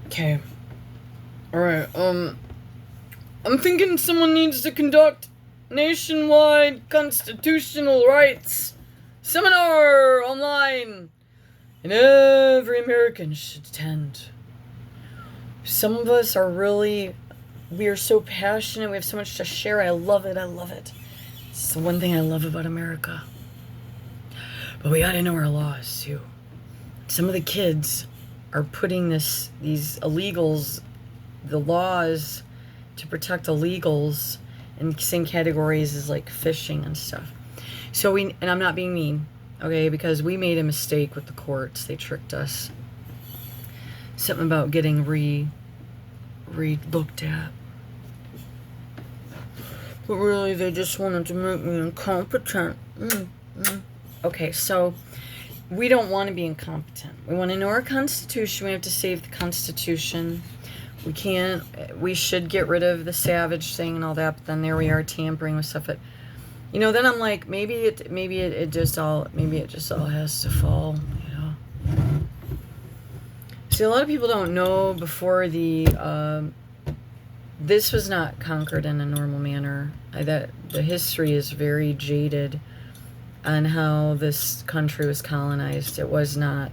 Okay. Alright, I'm thinking someone needs to conduct nationwide constitutional rights seminar online, and every American should attend. Some of us are really, we are so passionate, we have so much to share. I love it, I love it. It's the one thing I love about America. But we gotta know our laws too. Some of the kids are putting these illegals, the laws to protect illegals in the same categories as like fishing and stuff. So and I'm not being mean, okay, because we made a mistake with the courts. They tricked us. Something about getting looked at. But really, they just wanted to make me incompetent. Okay, so we don't want to be incompetent. We want to know our Constitution. We have to save the Constitution. We should get rid of the savage thing and all that, but then there we are tampering with stuff that, then I'm like, maybe it just all has to fall, See, a lot of people don't know before this was not conquered in a normal manner. That the history is very jaded on how this country was colonized. It was not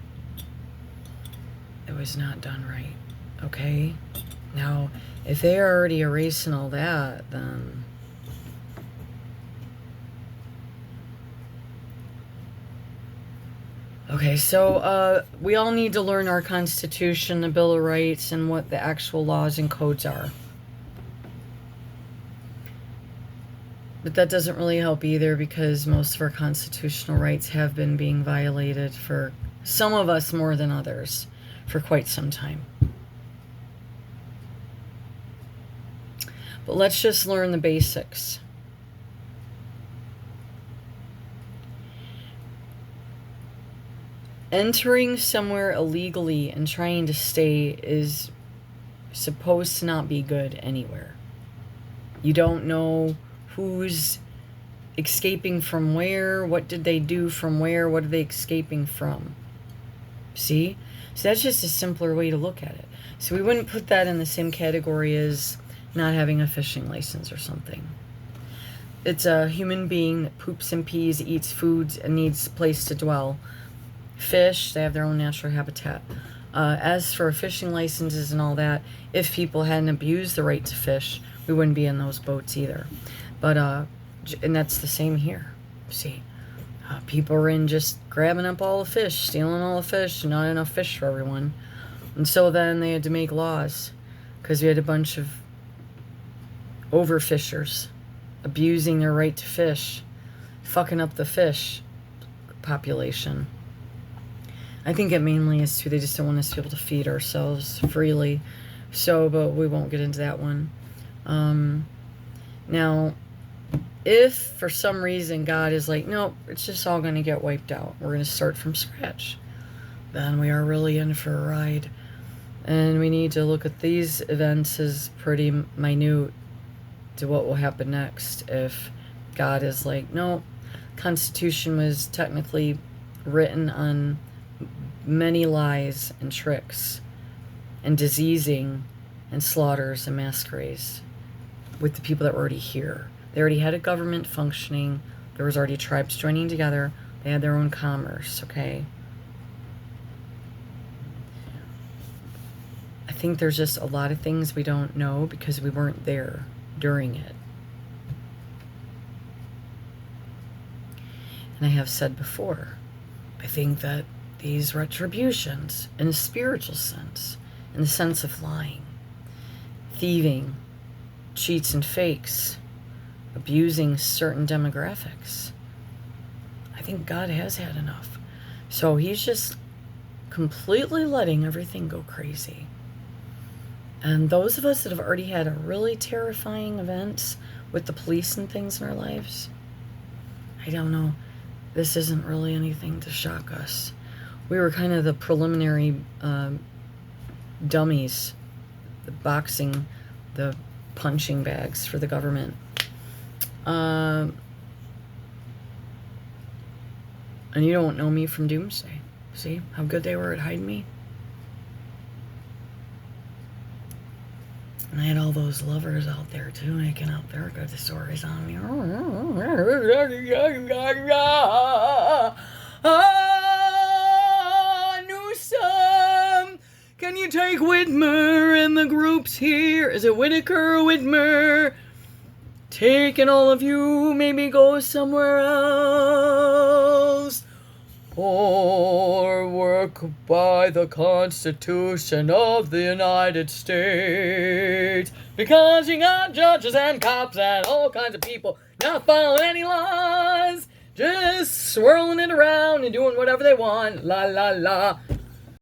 done right. Okay? Now, if they are already erasing all that, then okay, so we all need to learn our Constitution, the Bill of Rights, and what the actual laws and codes are. But that doesn't really help either, because most of our constitutional rights have been being violated, for some of us more than others, for quite some time. But let's just learn the basics. Entering somewhere illegally and trying to stay is supposed to not be good anywhere. You don't know who's escaping from where, what did they do from where, what are they escaping from. See? So that's just a simpler way to look at it. So we wouldn't put that in the same category as not having a fishing license or something. It's a human being that poops and pees, eats foods, and needs a place to dwell. Fish, they have their own natural habitat. As for fishing licenses and all that, if people hadn't abused the right to fish, we wouldn't be in those boats either. But, and that's the same here. See, people are in just grabbing up all the fish, stealing all the fish, not enough fish for everyone. And so then they had to make laws, because we had a bunch of overfishers abusing their right to fish, fucking up the fish population. I think it mainly is too, they just don't want us to be able to feed ourselves freely. So, but we won't get into that one. Now, if for some reason God is like, nope, it's just all going to get wiped out, we're going to start from scratch, then we are really in for a ride. And we need to look at these events as pretty minute to what will happen next if God is like, no, Constitution was technically written on many lies and tricks and diseasing and slaughters and massacres with the people that were already here. They already had a government functioning. There was already tribes joining together. They had their own commerce, okay? I think there's just a lot of things we don't know because we weren't there during it. And I have said before, I think that these retributions, in a spiritual sense, in the sense of lying, thieving, cheats and fakes, abusing certain demographics, I think God has had enough. So he's just completely letting everything go crazy. And those of us that have already had a really terrifying events with the police and things in our lives, I don't know, this isn't really anything to shock us. We were kind of the preliminary dummies, the boxing, the punching bags for the government. And you don't know me from Doomsday. See how good they were at hiding me? And I had all those lovers out there too making up their good stories on me. Newsom, can you take Whitmer and the groups here? Is it Whitaker or Whitmer? Taking all of you, maybe go somewhere else. Or work by the Constitution of the United States. Because you got judges and cops and all kinds of people not following any laws. Just swirling it around and doing whatever they want. La la la.